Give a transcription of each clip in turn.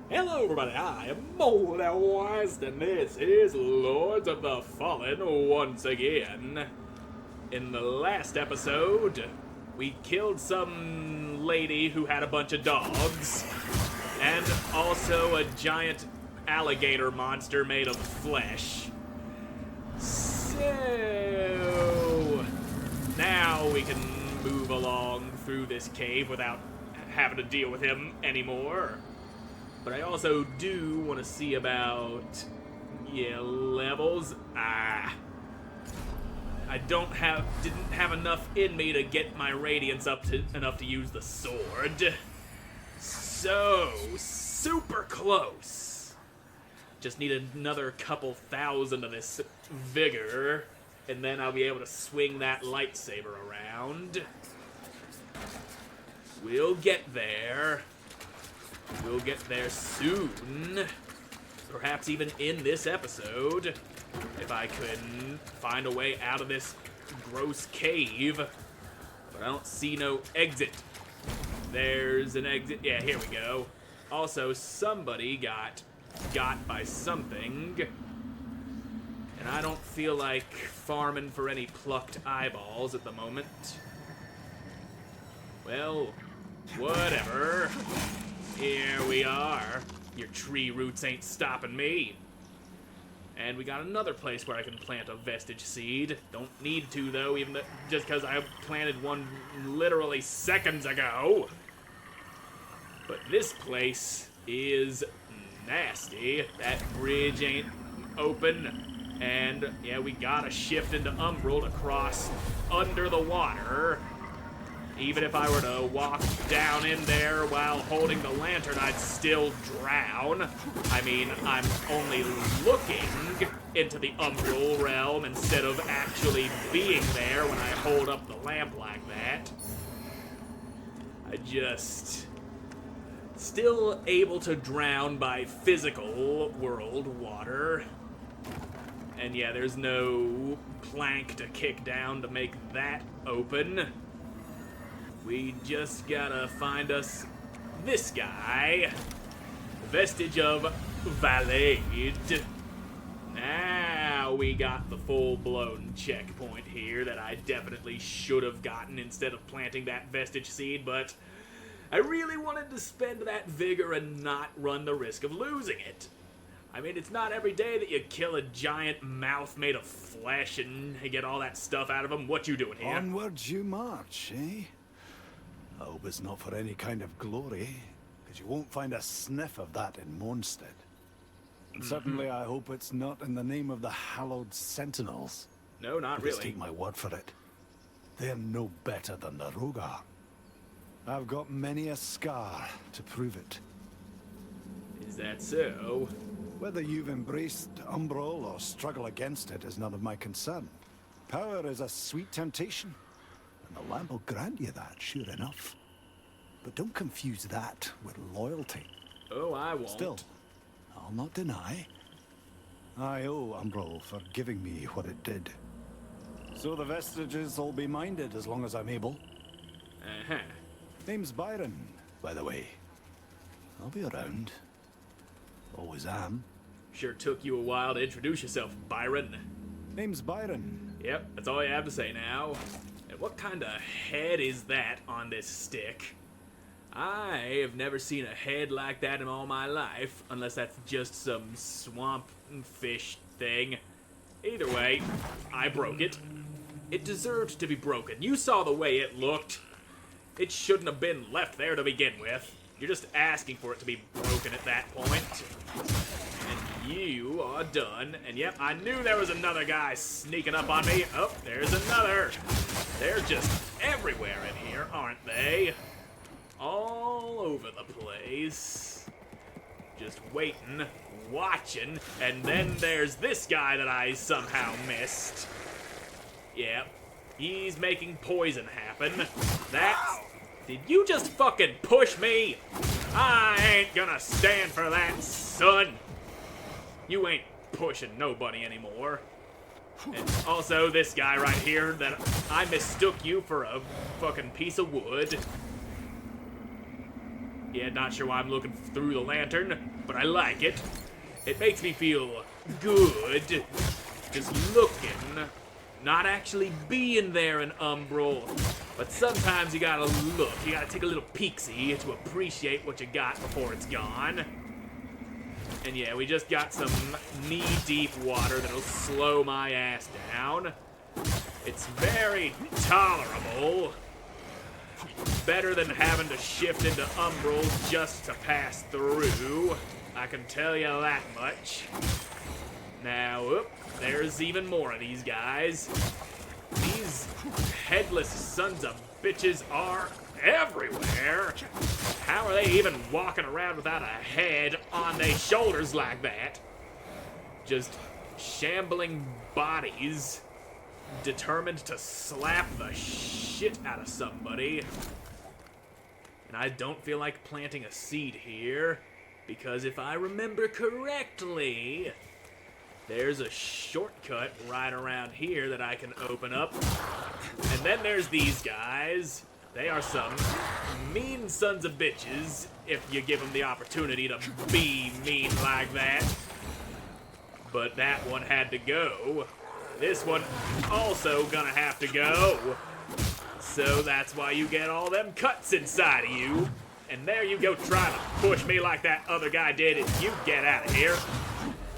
Hello everybody, I am Moldy, and this is Lords of the Fallen once again. In the last episode, we killed some lady who had a bunch of dogs, and also a giant alligator monster made of flesh. So, now we can move along through this cave without having to deal with him anymore. But I also do want to see about, levels. I didn't have enough in me to get my radiance up to enough to use the sword. So, super close. Just need another couple thousand of this vigor, and then I'll be able to swing that lightsaber around. We'll get there. We'll get there soon. Perhaps even in this episode, if I can find a way out of this gross cave. But I don't see no exit. There's an exit. Yeah, here we go. Also, somebody got by something. And I don't feel like farming for any plucked eyeballs at the moment. Well, whatever. Here we are. Your tree roots ain't stopping me. And we got another place where I can plant a vestige seed. Don't need to, though, just because I planted one literally seconds ago. But this place is nasty. That bridge ain't open. And, yeah, we gotta shift into Umbral to cross under the water. Even if I were to walk down in there while holding the lantern, I'd still drown. I mean, I'm only looking into the Umbral realm instead of actually being there when I hold up the lamp like that. I just... still able to drown by physical world water. And yeah, there's no plank to kick down to make that open. We just gotta find us this guy. Vestige of Valade. Now we got the full-blown checkpoint here that I definitely should have gotten instead of planting that vestige seed, but I really wanted to spend that vigor and not run the risk of losing it. I mean, it's not every day that you kill a giant mouth made of flesh and get all that stuff out of him. What you doing here? Onwards you march, eh? I hope it's not for any kind of glory, because you won't find a sniff of that in Mondstadt. And certainly I hope it's not in the name of the hallowed sentinels. No, not Just really. take my word for it. They're no better than the Rogar. I've got many a scar to prove it. Is that so? Whether you've embraced Umbral or struggle against it is none of my concern. Power is a sweet temptation. And the lamp will grant you that, sure enough. But don't confuse that with loyalty. Oh, I won't. Still, I'll not deny. I owe Umbral for giving me what it did. So the vestiges will be minded as long as I'm able. Uh-huh. Name's Byron, by the way. I'll be around. Always am. Sure took you a while to introduce yourself, Byron. Name's Byron. Yep, that's all you have to say now. And what kind of head is that on this stick? I have never seen a head like that in all my life, unless that's just some swamp fish thing. Either way, I broke it. It deserved to be broken. You saw the way it looked. It shouldn't have been left there to begin with. You're just asking for it to be broken at that point. And you are done. And yep, I knew there was another guy sneaking up on me. Oh, there's another. They're just everywhere in here, aren't they? All over the place. Just waiting, watching, and then there's this guy that I somehow missed. Yep, he's making poison happen. That's... Did you just fucking push me? I ain't gonna stand for that, son. You ain't pushing nobody anymore. And also this guy right here that I mistook you for a fucking piece of wood. Yeah, not sure why I'm looking through the lantern. but I like it. It makes me feel good. Just looking, not actually being there in Umbral. But sometimes you gotta look, you gotta take a little peek-see to appreciate what you got before it's gone. And yeah, we just got some knee-deep water that'll slow my ass down. It's very tolerable. Better than having to shift into Umbral just to pass through. I can tell you that much. Now, there's even more of these guys. These headless sons of bitches are everywhere. How are they even walking around without a head on their shoulders like that? Just shambling bodies, determined to slap the shit out of somebody. And I don't feel like planting a seed here, because if I remember correctly, there's a shortcut right around here that I can open up. And then there's these guys. They are some mean sons of bitches, if you give them the opportunity to be mean like that. But that one had to go. This one also gonna have to go. So that's why you get all them cuts inside of you. And there you go trying to push me like that other guy did, and you get out of here.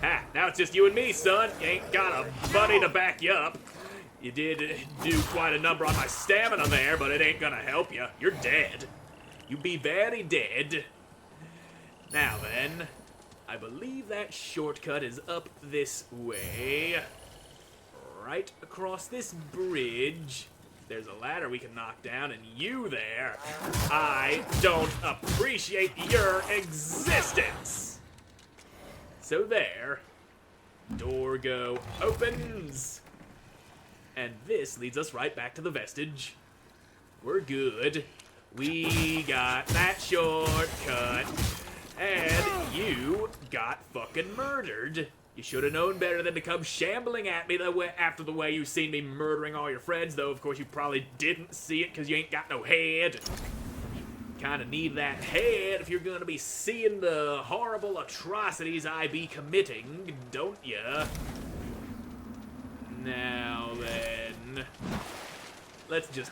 Ha, now it's just you and me, son. You ain't got a buddy to back you up. You did do quite a number on my stamina there, but it ain't gonna help you. You're dead. You be very dead. Now then, I believe that shortcut is up this way. Right across this bridge. There's a ladder we can knock down, and you there. I don't appreciate your existence. So there, door go opens, and this leads us right back to the vestige. We're good. We got that shortcut, and you got fucking murdered. You should have known better than to come shambling at me after the way you seen me murdering all your friends, though of course you probably didn't see it because you ain't got no head. Kinda need that head if you're gonna be seeing the horrible atrocities I be committing, don't ya? Now then, let's just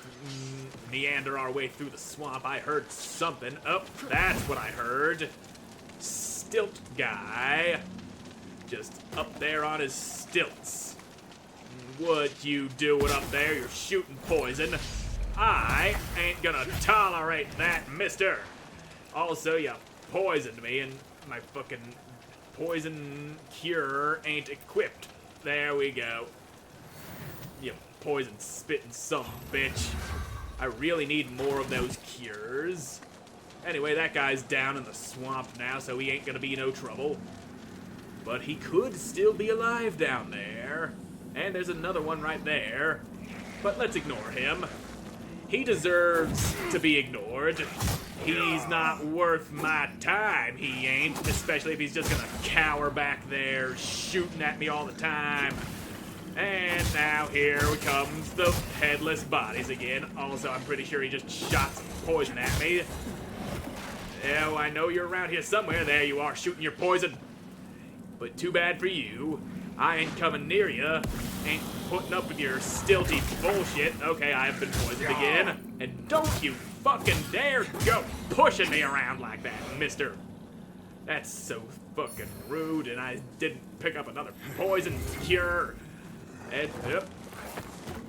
meander our way through the swamp. I heard something. Oh, that's what I heard. Stilt guy. Just up there on his stilts. What you doing up there? You're shooting poison. I ain't gonna tolerate that, mister. Also, you poisoned me, and my fucking poison cure ain't equipped. There we go. You poison spitting son of a bitch. I really need more of those cures. Anyway, that guy's down in the swamp now, so he ain't gonna be no trouble. But he could still be alive down there. And there's another one right there. But let's ignore him. He deserves to be ignored. He's not worth my time, he ain't. Especially if he's just gonna cower back there, shooting at me all the time. And now here comes the headless bodies again. Also, I'm pretty sure he just shot some poison at me. Oh, I know you're around here somewhere. There you are, shooting your poison. But too bad for you. I ain't coming near you. Ain't putting up with your stilty bullshit. Okay, I've been poisoned again. And don't you fucking dare go pushing me around like that, mister. That's so fucking rude, and I didn't pick up another poison cure. And,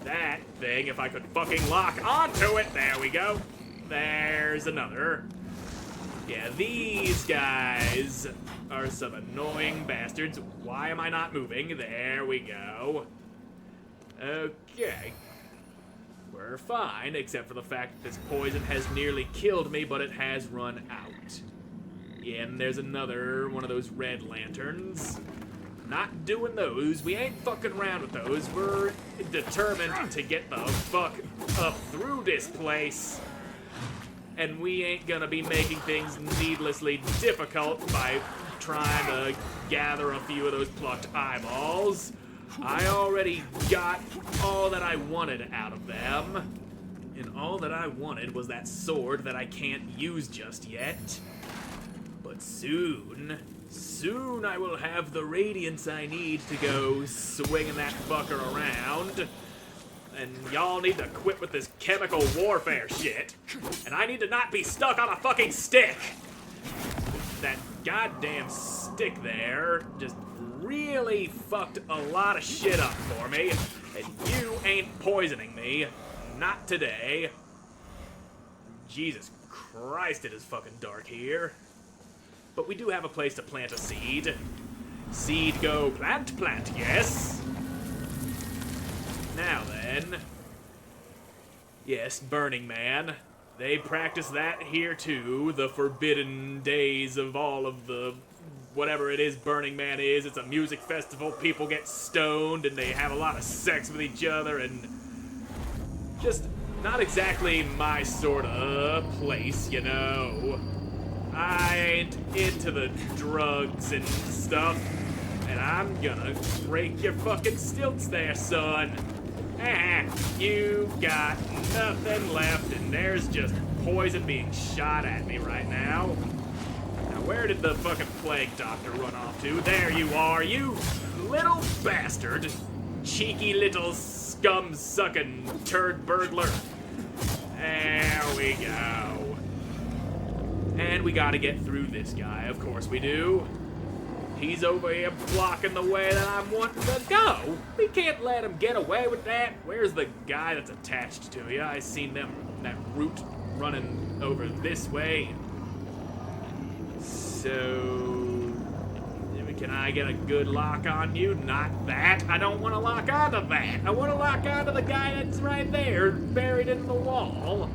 that thing, if I could fucking lock onto it. There we go. There's another. Yeah, these guys are some annoying bastards. Why am I not moving? There we go. Okay. We're fine, except for the fact that this poison has nearly killed me, but it has run out. Yeah, and there's another one of those red lanterns. Not doing those. We ain't fucking around with those. We're determined to get the fuck up through this place. And we ain't gonna be making things needlessly difficult by trying to gather a few of those plucked eyeballs. I already got all that I wanted out of them. And all that I wanted was that sword that I can't use just yet. But soon, Soon I will have the radiance I need to go swinging that fucker around. And y'all need to quit with this chemical warfare shit. And I need to not be stuck on a fucking stick. That goddamn stick there just really fucked a lot of shit up for me. And you ain't poisoning me. Not today. Jesus Christ, it is fucking dark here. But we do have a place to plant a seed. Seed go plant, plant, yes. Now then. Yes, Burning Man. They practice that here too. The forbidden days of all of the whatever it is Burning Man is. It's a music festival. People get stoned and they have a lot of sex with each other and just not exactly my sort of place, you know. I ain't into the drugs and stuff, and I'm gonna break your fucking stilts there, son. You got nothing left, and there's just poison being shot at me right now. Now, where did the fucking plague doctor run off to? There you are, you little bastard. Cheeky little scum-sucking turd burglar. There we go. And we gotta get through this guy, of course we do. He's over here blocking the way that I'm wanting to go. We can't let him get away with that. Where's the guy that's attached to you? I seen that root running over this way. So, can I get a good lock on you? Not that. I don't want to lock onto that. I want to lock onto the guy that's right there, buried in the wall.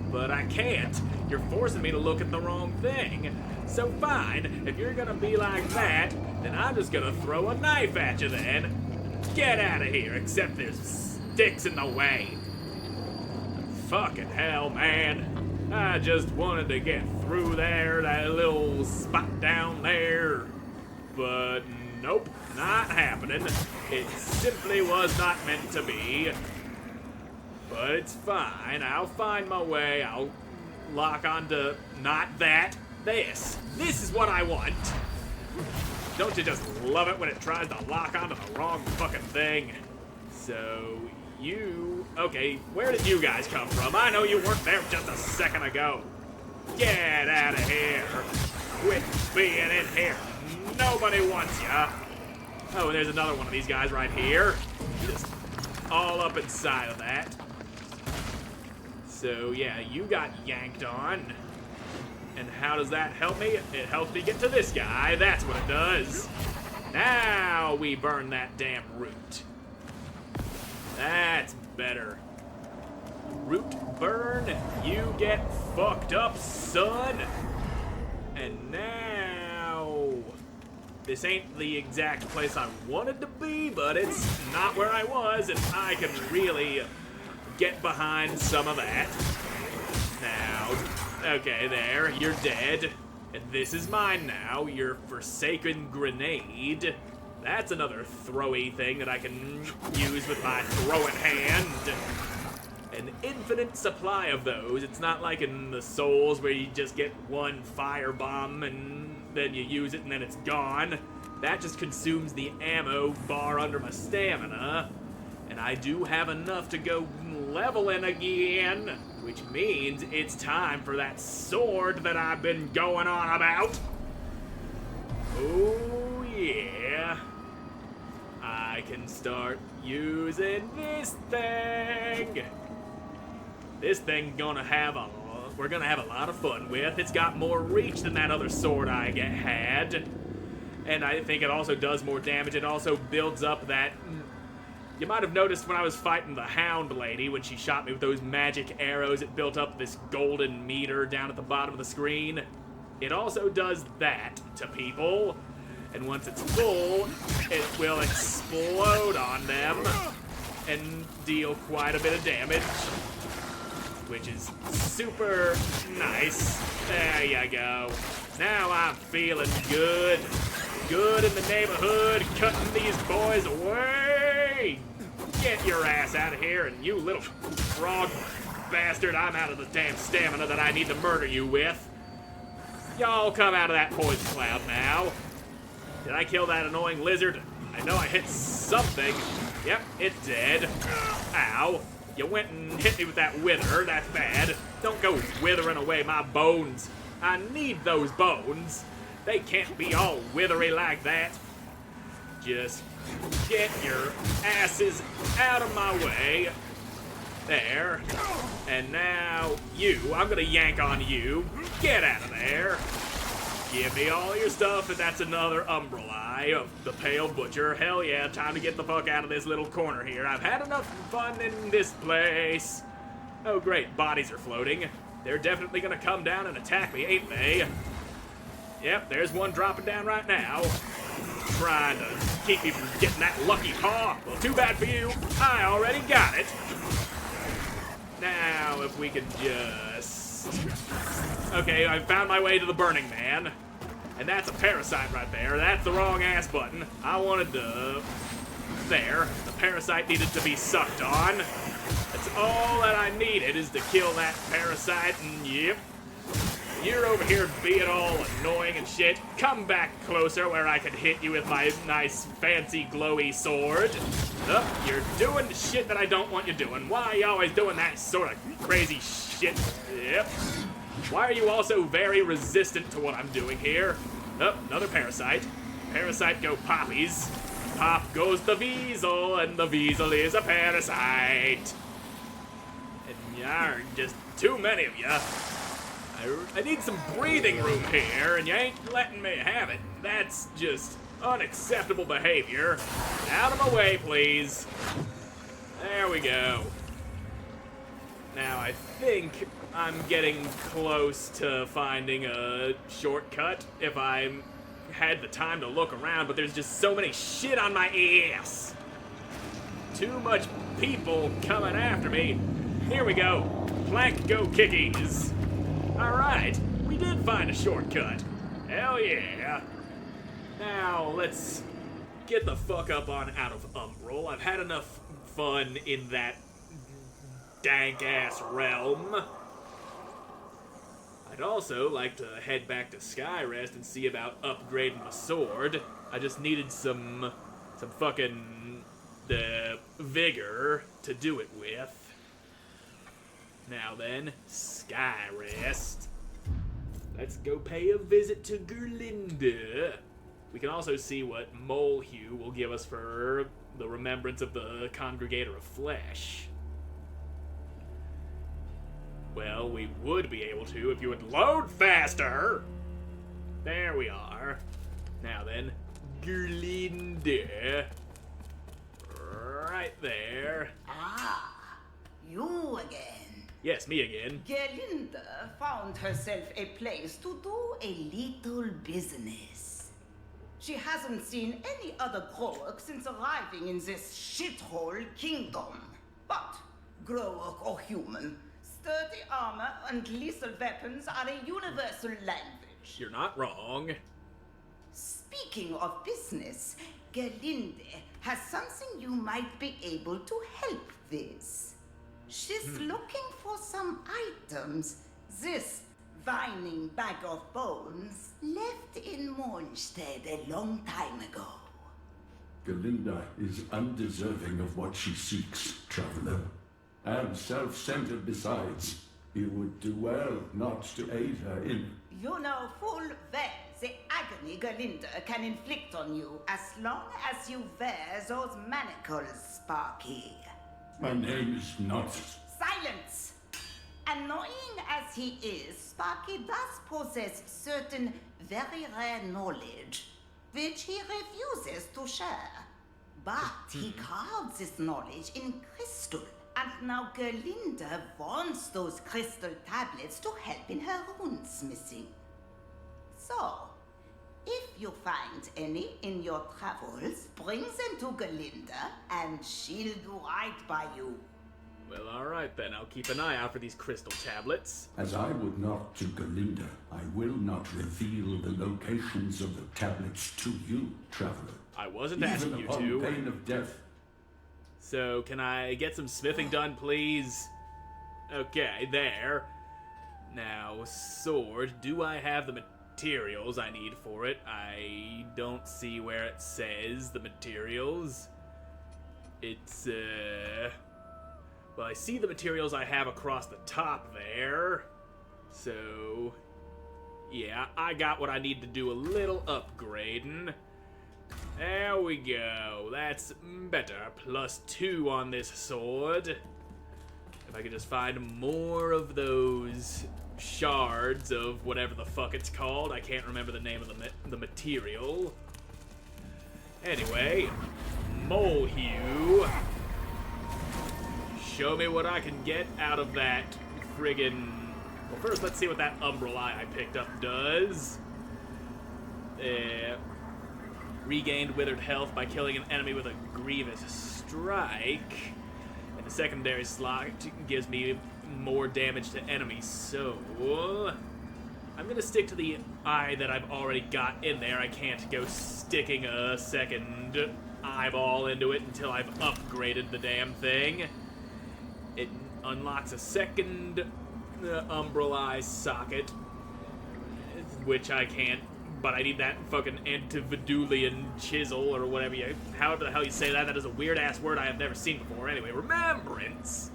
But I can't. You're forcing me to look at the wrong thing. So fine, if you're gonna be like that, then I'm just gonna throw a knife at you then. Get out of here, except there's sticks in the way. Fucking hell, man. I just wanted to get through there, that little spot down there. But nope, not happening. It simply was not meant to be. But it's fine, I'll find my way, I'll lock onto not that, this. This is what I want. Don't you just love it when it tries to lock onto the wrong fucking thing? So, you... Okay, where did you guys come from? I know you weren't there just a second ago. Get out of here. Quit being in here. Nobody wants ya. Oh, and there's another one of these guys right here. Just all up inside of that. So, yeah, you got yanked on. And how does that help me? It helps me get to this guy. That's what it does. Now we burn that damn root. That's better. Root burn. You get fucked up, son. And now... This ain't the exact place I wanted to be, but it's not where I was, and I can really get behind some of that. Now, okay, there, you're dead. And this is mine now, your forsaken grenade. That's another throwy thing that I can use with my throwing hand. An infinite supply of those. It's not like in the Souls where you just get one firebomb and then you use it and then it's gone. That just consumes the ammo bar under my stamina. And I do have enough to go leveling again, which means it's time for that sword that I've been going on about. Oh yeah. I can start using this thing. This thing we're gonna have a lot of fun with. It's got more reach than that other sword I had. And I think it also does more damage. It also builds up that... You might have noticed when I was fighting the Hound Lady, when she shot me with those magic arrows, it built up this golden meter down at the bottom of the screen. It also does that to people. And once it's full, it will explode on them and deal quite a bit of damage, which is super nice. There you go. Now I'm feeling good. Good in the neighborhood, cutting these boys away. Get your ass out of here, and you little frog bastard, I'm out of the damn stamina that I need to murder you with. Y'all come out of that poison cloud now. Did I kill that annoying lizard? I know I hit something. Yep, it's dead. Ow. You went and hit me with that wither. That's bad. Don't go withering away my bones. I need those bones. They can't be all withery like that. Just get your asses out of my way. There. And now you. I'm gonna yank on you. Get out of there. Give me all your stuff, and that's another Umbral Eye of the Pale Butcher. Hell yeah, time to get the fuck out of this little corner here. I've had enough fun in this place. Oh great, bodies are floating. They're definitely gonna come down and attack me, ain't they? Yep, there's one dropping down right now. Trying to keep me from getting that lucky paw. Well, too bad for you. I already got it. Now, if we could just... Okay, I found my way to the Burning Man. And that's a parasite right there. That's the wrong ass button. I wanted to... There. The parasite needed to be sucked on. That's all that I needed is to kill that parasite, and yep. You're over here being all annoying and shit. Come back closer where I can hit you with my nice, fancy, glowy sword. Oh, you're doing the shit that I don't want you doing. Why are you always doing that sort of crazy shit? Yep. Why are you also very resistant to what I'm doing here? Oh, another parasite. Parasite go poppies. Pop goes the weasel, and the weasel is a parasite. And you're just too many of you. I need some breathing room here, and you ain't letting me have it. That's just unacceptable behavior. Out of my way, please. There we go. Now, I think I'm getting close to finding a shortcut if I had the time to look around, but there's just so many shit on my ass. Too much people coming after me. Here we go. Plank go kickies. Alright, we did find a shortcut. Hell yeah. Now, let's get the fuck up on out of Umbral. I've had enough fun in that dank-ass realm. I'd also like to head back to Skyrest and see about upgrading my sword. I just needed some fucking vigor to do it with. Now then, Skyrest. Let's go pay a visit to Gerlinda. We can also see what Moldy will give us for the remembrance of the Congregator of Flesh. Well, we would be able to if you would load faster. There we are. Now then, Gerlinda. Right there. Ah, you again. Yes, me again. Gerlinda found herself a place to do a little business. She hasn't seen any other Growok since arriving in this shithole kingdom. But, Growok or human, sturdy armor and lethal weapons are a universal language. You're not wrong. Speaking of business, Gerlinde has something you might be able to help with. She's looking for some items. This vining bag of bones left in Mondstadt a long time ago. Gerlinda is undeserving of what she seeks, traveler. And self-centered besides. You would do well not to aid her in... You know full well the agony Gerlinda can inflict on you as long as you wear those manacles, Sparky. My name is not... Silence! Annoying as he is, Sparky does possess certain very rare knowledge, which he refuses to share. But he carved this knowledge in crystal, and now Gerlinda wants those crystal tablets to help in her runesmithing. So, if you find any in your travels, bring them to Gerlinda, and she'll do right by you. Well, alright then. I'll keep an eye out for these crystal tablets. As I would not to Gerlinda, I will not reveal the locations of the tablets to you, traveler. I wasn't asking you upon to. pain of death. So, can I get some smithing done, please? Okay, there. Now, sword. Do I have the materials I need for it. I don't see where it says the materials. It's, well, I see the materials I have across the top there. So, yeah, I got what I need to do a little upgrading. There we go. That's better. +2 on this sword. If I could just find more of those shards of whatever the fuck it's called. I can't remember the name of the material. Anyway, Moldy. Show me what I can get out of that friggin'... Well, first let's see what that umbral eye I picked up does. Regained withered health by killing an enemy with a grievous strike. And the secondary slot gives me more damage to enemies, so... I'm gonna stick to the eye that I've already got in there. I can't go sticking a second eyeball into it until I've upgraded the damn thing. It unlocks a second umbral eye socket, which I can't, but I need that fucking Antividulian chisel or whatever however the hell you say that. That is a weird ass word I have never seen before. Anyway, remembrance.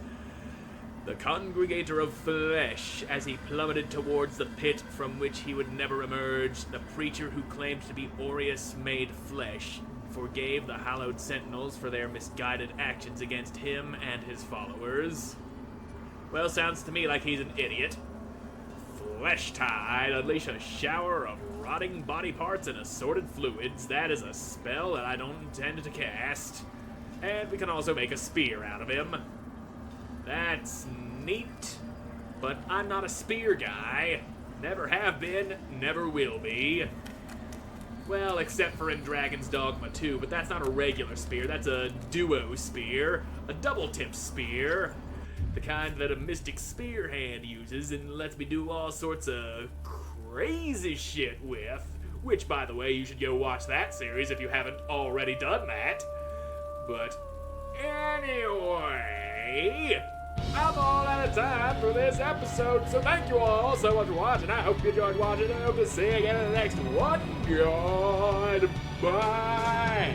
The congregator of flesh, as he plummeted towards the pit from which he would never emerge, the preacher who claimed to be Aureus made flesh, forgave the hallowed sentinels for their misguided actions against him and his followers. Well, sounds to me like he's an idiot. Flesh Tide, unleash a shower of rotting body parts and assorted fluids. That is a spell that I don't intend to cast. And we can also make a spear out of him. That's neat, but I'm not a spear guy. Never have been, never will be. Well, except for in Dragon's Dogma 2, but that's not a regular spear, that's a duo spear, a double-tip spear, the kind that a mystic spear hand uses and lets me do all sorts of crazy shit with, which, by the way, you should go watch that series if you haven't already done that. But anyway, I'm all out of time for this episode, so thank you all so much for watching. I hope you enjoyed watching, and I hope to see you again in the next one. Goodbye.